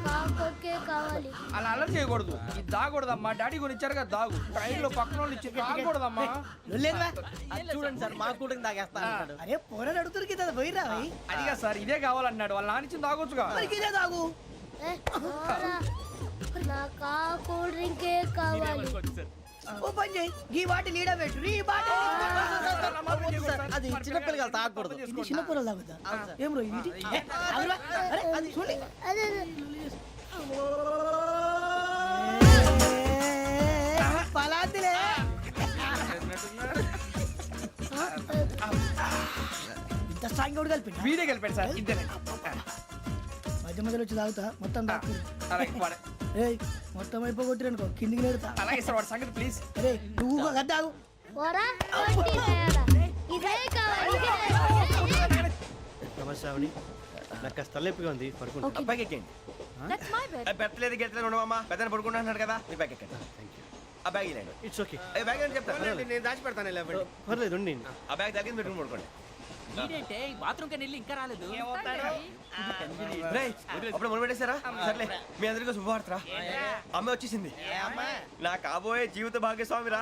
కాకొక్కే కావాలి. అలా అలర్ట్ చేయకూడదు. ఇది దాగకూడదమ్మా. డాడీ కొని ఇచ్చారు కదా దాగు. ట్రైన్ లో పక్కన వాళ్ళు ఇచ్చి దాగకూడదమ్మా. చూడండి సార్ మా కూడా తాగేస్తా. అరే పోరాడు అడుగుతారు కదా పోయిరా అదిగా సార్ ఇదే కావాలన్నాడు. వాళ్ళ నానిచ్చింది తాగొచ్చుగా. ఇదే తాగు. ఏ, పోరా. నాకు ఆ కూల్ డ్రింకే కావాలి. ఓ పని చేయి ఈ బాటి లీడ పెట్టు ఈ బాటి అది చిన్నపిల్లలు తాగకూడదు. ఇది చిన్న పొరలు తాగుతా ఏం రో ఇది అరే అది చూడండి అదే పలాతిలే ఇంత స్ట్రాంగ్ కూడా కలిపి వీడే గెలిపాడు సార్. ఇద్దరే మధ్య మధ్యలో వచ్చి తాగుతా మొత్తం తాగు అలాగే వాడు. ఏయ్ మొత్తం అయిపోగొట్టిరనుకో కిందికి నేడుతా అలాగే సార్ వాడు సంగతి ప్లీజ్. అరే నువ్వు కదా తాగు పోరా. వడ్డీ తేడా. ఇదే కావాలి. నమస్తే ఆవిడ నాకు కాస్త తలెప్పిగా ఉంది పడుకుంటా. అబ్బాయికి ఎక్కండి. పెట్టలేదు గెట్టలేదు ఉండవమ్మా. పెద్దని పడుకుంటున్నాడు కదా మీ బ్యాగ్ ఎక్కండి. ఆ బ్యాగ్ ఇలాండి. It's okay. బ్యాగ్ అని చెప్తాను నేను దాచి పెడతాను. పర్లేదు ఉండి. ఆ బ్యాగ్ తగ్గింది పెట్టుకుని పడుకోండి. బాత్రూమ్ కని వెళ్ళి ఇంకా రాలేదు. అప్పుడు మొదలు పెట్టేశారా? సర్లే మీ అందరికీ శుభవార్తరా. అమ్మ వచ్చేసింది. నా కాబోయే జీవిత భాగ్యస్వామిరా.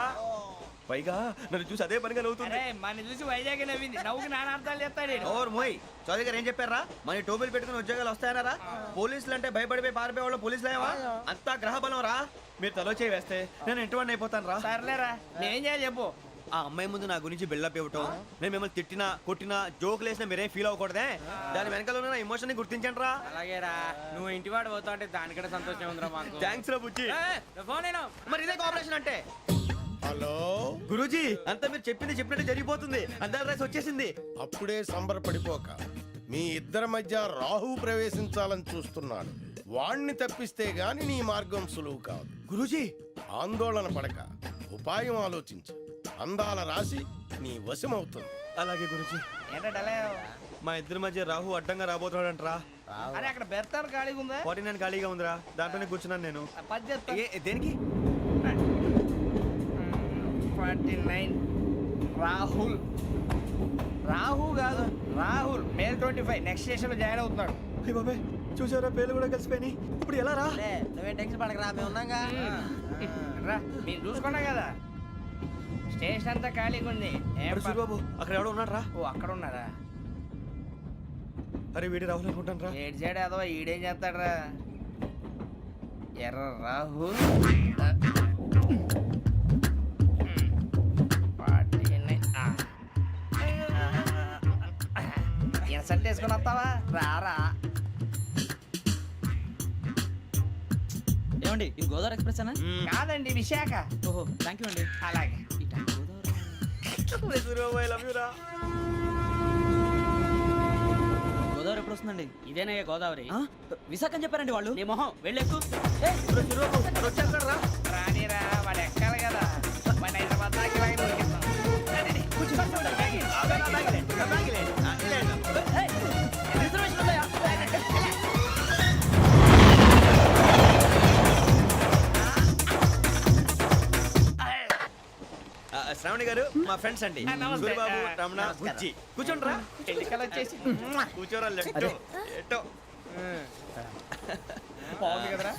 పైగా నన్ను చూసి అదే పనిగా నవ్వుతుంది. మన చూసి వైజాగ్ నవ్వింది. నవ్వుకి నాన్న అర్థాలు చెప్తాడు. ఓర్ మోయ్ చౌదరి గారు ఏం చెప్పారా? మన టోబీలు పెట్టుకుని ఉద్యోగాలు వస్తాయనరా? పోలీసులు అంటే భయపడిపోయి పారిపోయే వాళ్ళు పోలీసులు ఏవా? అంతా గ్రహ బలం రా. మీరు తలో చేయి వేస్తే నేను ఇంటివాడిని అయిపోతాను రా. సర్లేరా నేనేం చేయాలి చెప్పు. ఆ అమ్మాయి ముందు నా గురించి బిల్డప్ ఇవ్వటం, నేను మిమ్మల్ని తిట్టినా కొట్టినా జోకులు వేసినా మీరేం ఫీల్ అవ్వకూడదే. దాని వెనకాల ఉన్న ఎమోషన్ ని గుర్తించండి రా. అలాగేరా నువ్వు ఇంటివాడు పోతా అంటే దానికంటే సంతోషం ఉందిరా మాకు. థ్యాంక్స్ రా బుజ్జి. ఫోన్ అయినా మరి ఇదే కోఆపరేషన్ అంటే. హలో గురూజీ అంతా మీరు చెప్పింది చెప్పినట్టు జరిగిపోతుంది. అందాల రైస్ వచ్చేసింది. అప్పుడే సంబరపడిపోక మీ ఇద్దరి మధ్య రాహు ప్రవేశించాలని చూస్తున్నాడు. వాణ్ణి తప్పిస్తే గాని నీ మార్గం సులువు కాదు. గురూజీ ఆందోళన పడక ఉపాయం ఆలోచించు. అందాల రాశి నీ వశమవుతుంది. అలాగే గురూజీ. ఏంటంటే మా ఇద్దరి మధ్య రాహు అడ్డంగా రాబోతున్నాడంటరా. అరే అక్కడ బెర్తాను ఖాళీగా ఉందా? 49 ఖాళీగా ఉందిరా. దాంట్లోనే కూర్చున్నాను నేను. దేనికి? 49 రాహుల్. రాహు కాదు రాహుల్. మే 25 నెక్స్ట్ స్టేషన్ లో జాయిన్ అవుతున్నాడు. అయ్య బాబాయ్ చూసారా పేర్లు కూడా కలిసిపోయినాయి. ఇప్పుడు ఎలా రా? నువ్వేం టెన్షన్ పడకరా మేము ఉన్నాగా. రా మీరు చూసుకున్నా కదా స్టేషన్ అంతా ఖాళీగా ఉంది. సూరిబాబు అక్కడ ఎవడో ఉన్నాడు రా. ఓ అక్కడ ఉన్నారా? అరే వీడి రాహుల్ అనుకుంటాను రా. ఏడు సైడ్ అదో ఈడేం చేస్తాడరా? ఎర్ర రాహుల్ ఇన్సల్ట్ వేసుకుని వస్తావా? రారా. ఏమండి ఇది గోదావరి ఎక్స్ప్రెస్ అనా? కాదండి విశాఖ. ఓహో థ్యాంక్ యూ అండి. అలాగే సూరిబాబు ఐ లవ్ యు రా. గోదావరి ఎప్పుడు వస్తుందండి? ఇదేనయ్య గోదావరి. విశాఖ అని చెప్పారండి వాళ్ళు. నీ మొహం వెళ్ళెక్కు. వచ్చేస్తాడు రా. రానిరా వాడు ఎక్కాలి కదా. వాడిని హైదరాబాద్ దాకా ఇలాగే దొరికిస్తాం. శ్రావణి గారు మా ఫ్రెండ్స్ అండి. నమస్తే. సూరిబాబు రమణ బుజ్జి కూర్చోండి రా. ఎన్నికలు వచ్చేసి కూర్చోరా. లెట్టో ఎట్టో. బాగుంది కదరా.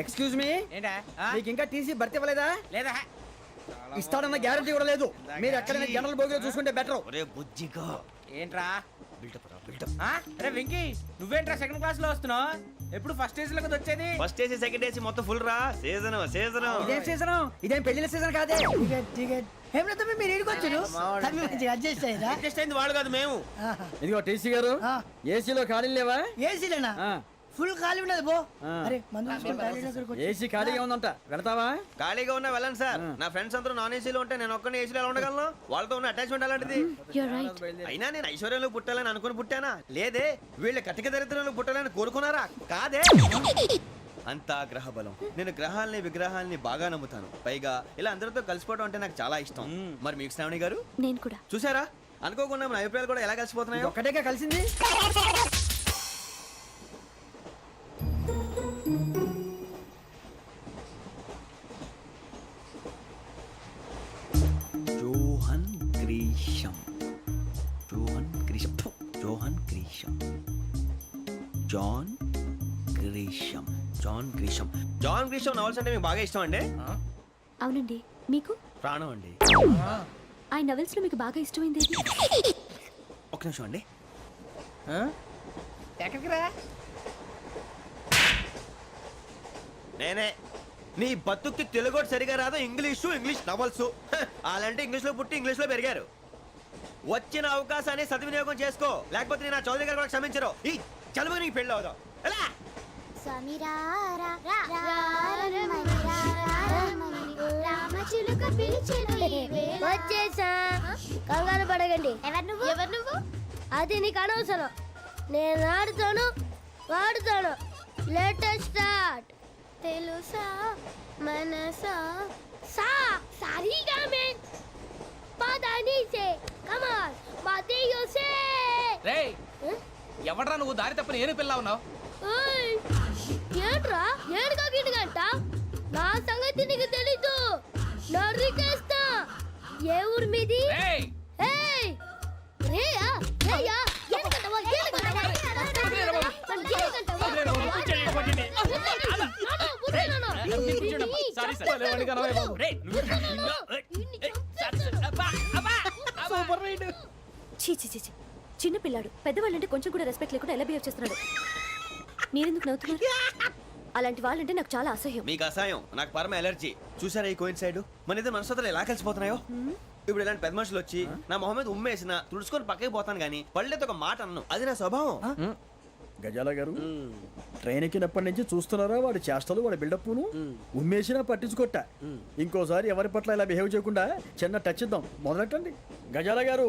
ఎక్స్క్యూజ్ మీ ఏంటా? మీకు ఇంకా టీసీ భర్తీ ఇవ్వలేదా? లేదా ఇస్తాడన్న గ్యారంటీ కూడా లేదు. మీరు ఎక్కడైనా జనరల్ బోగిలో చూసుకుంటే బెటర్. ఒరే బుజ్జిగా ఏంట్రా? బిల్డప్ రా బిల్డప్. అరే వెంకీ నువ్వేంట్రా సెకండ్ క్లాస్ లో వస్తున్నావు? ఎప్పుడు ఫస్ట్ ఏజ్ లో కదా వచ్చేది? ఫస్ట్ ఏసీ సెకండ్ ఏసీ మొత్తం ఫుల్ రా. Season season. ఇదేం సీజన్? ఇదేం పెళ్లిన సీజన్ కాదే. టికెట్ టికెట్ ఏమిటో మీరు ఇడికొచ్చారు. అడ్జస్ట్ అయ్యారా? అడ్జస్ట్ అయింది వాళ్ళు కాదు మేము. ఇదిగో టీసీ గారు ఏసీలో ఖాళీ లేవా? ఏసీలేనా? ఫుల్ ఖాళీ ఉండదు బో. అరే ఏసీ ఖాళీగా ఉందంట వెళ్తావా? ఖాళీగా ఉన్నా వెళ్ళండి సార్. నా ఫ్రెండ్స్ అందరూ నాన్ ఏసీలో ఉంటే నేను ఒక్కనే ఏసీలో ఎలా ఉండగలను? వాళ్ళతో ఉన్న అటాచ్మెంట్ అలాంటిది. అయినా నేను ఐశ్వర్యంలో పుట్టాలని అనుకుని పుట్టానా? లేదే. వీళ్ళ కటిక దరిద్రంలో పుట్టాలని కోరుకున్నారా? కాదే. అంతా గ్రహ బలం. నేను గ్రహాలని విగ్రహాలని బాగా నమ్ముతాను. పైగా ఇలా అందరితో కలిసిపోవడం అంటే నాకు చాలా ఇష్టం. మరి మీకు శ్రావణి గారు? నేను కూడా. చూసారా అనుకోకుండా మన అభిప్రాయాలు కూడా ఎలా కలిసిపోతున్నాయో. ఒక్కటేగా కలిసింది. Johan Grisham. Johan Grisham. Johan Grisham. John Grisham. John Grisham. John Grisham novels అంటే మీకు బాగా ఇష్టం అండి? అవునండి. మీకు? ప్రాణం అండి. ఆ నవెల్స్ లో మీకు బాగా ఇష్టమైంది ఏది? ఒక నిమిషం అండి. ఎక్కడికి రా? నేనే. నీ బతుక్కి తెలుగు సరిగా రాదు, ఇంగ్లీష్ నవల్స్. అలాంటి ఇంగ్లీష్ లో పుట్టి ఇంగ్లీష్ లో పెరిగారు. వచ్చిన అవకాశాన్ని సద్వినియోగం చేసుకో, లేకపోతే నేను నా చౌదరి గారు కూడా క్షమించరు. ఈ చదువు నీకు పెళ్ళి అవుదాం. ఎలా? వచ్చేసా, కంగారు పడకండి. ఎవరు నువ్వు? అది నీకు అనవసరం. నేను ఆడుతాను, వాడుతాను. Latest start. తెలుసా మనసా సా సారీగా మే పదని సే కమాన్ మాదేయో సే. రేయ్, ఎవడ్రా నువ్వు? దారి తప్పని ఏను పిల్ల ఉన్నావు? ఓయ్ ఏంట్రా ఏడుగా గిడుగంట? నా సంగతి నీకు తెలీదు. నరికేస్తా. ఏ ఊరు మీది? రేయ్, ఏయ్ రేయా రేయా ఏడుగంటవా ఏడుగంటవా సారీ సార్. రేయ్, సూపర్ రైడ్. చీ చీ చీ చీ. చిన్న పిల్లాడు పెద్దవాళ్ళంటే కొంచెం కూడా రెస్పెక్ట్ లేకుండా ఎలా బిహేవ్ చేస్తున్నాడు. మీరెందుకు నవ్వుతున్నారు? అలాంటి వాళ్ళంటే నాకు చాలా అసహ్యం. మీకు అసహాయం, నాకు పరమ ఎలర్జీ. చూసారా ఈ కోయిన్ సైడ్? మన ఇద్దరు మనస్తత్వాలు ఎలా కలిసిపోతున్నాయో. ఇప్పుడు ఇలాంటి పెద్ద మనుషులు వచ్చి నా మొహం మీద ఉమ్మేసిన తుడుచుకొని పక్కకి పోతాను కానీ పళ్ళేతో ఒక మాట అన్ను. అది నా స్వభావం. గజాల గారు ట్రైన్ ఎక్కినప్పటి నుంచి చూస్తున్నారా వాడి చేష్టలు, వాడి బిల్డప్ను? ఉమ్మేసినా పట్టించుకోట. ఇంకోసారి ఎవరి పట్ల ఇలా బిహేవ్ చేయకుండా చిన్న టచ్ ఇద్దాం. మొదలెట్టండి. గజాల గారు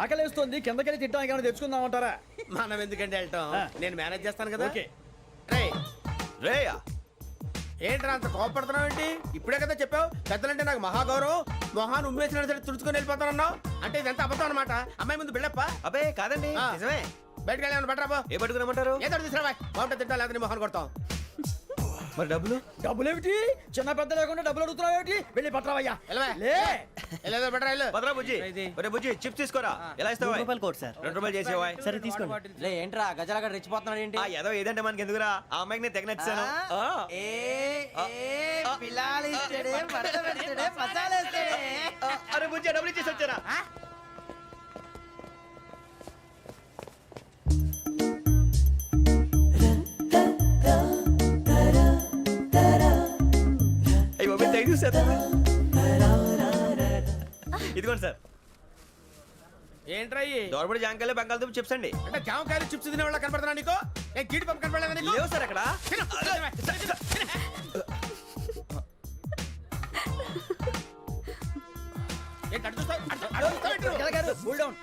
ఆకలేస్తోంది, కిందకెళ్ళి తిట్టడానికి ఏమైనా తెచ్చుకుందామంటారా? మనం ఎందుకంటే వెళ్తాం, నేను మేనేజ్ చేస్తాను కదా. ఓకే. రేయా, ఏంట్రా అంత కోపడుతున్నావు ఏంటి? ఇప్పుడే కదా చెప్పావు పెద్దలంటే నాకు మహాగౌరవం, మొహాన్ని ఉమ్మేసిన సరే తుడుచుకొని వెళ్ళిపోతానన్నావు. అంటే ఇదంతా అబద్ధం అనమాట. అమ్మాయి ముందు బిల్డప్ప. అబ్బే కాదండి, నిజమే. బయటకు వెళ్ళి బట్రాబో. ఏ పట్టుకురమ్మంటారు? ఏదో తీసుకురా బాగుంటుంది, తింటా లేదా మొహాన్ని కొడతాం. మరి డబ్బులు? డబ్బులేమిటి? చిన్న పెద్ద లేకుండా డబ్బులు అడుగుతున్నావు ఏమిటి? వెళ్ళి పట్టరావయ్యా. వెళ్ళేదో బట్రా వెళ్ళు. భద్రా బుజ్జి, ఒరే బుజ్జి చిప్స్ తీసుకోరా. ఎలా ఇస్తావా? Court sir. 2 రూపాయలు చేసేవా? సరే తీసుకోండి. లే ఏంట్రా గజలగా రెచ్చిపోతున్నాడు ఏంటి? ఆ ఏదో ఏదంటే మనకి ఎందుకురా? ఆ అమ్మాయికి నేను తెగ నచ్చాను. అరే బుజ్జి డబ్బులు ఇచ్చేసి వచ్చారా? ఇదిగోండి సార్. ఏంట్రా దోరబడి జాంకాయలు బంగాళదుంప చిప్స్ అండి. అంటే జామకాయలు చిప్స్ తినే వాళ్ళ కనపడుతున్నా నీకు? ఏ గీడి పంపు కనపడలేదా నీకు? లేవు సార్ అక్కడ. ఏంటి అటు చూస్తావు? అటు చూస్తావు? గజాల గారు కూల్ డౌన్.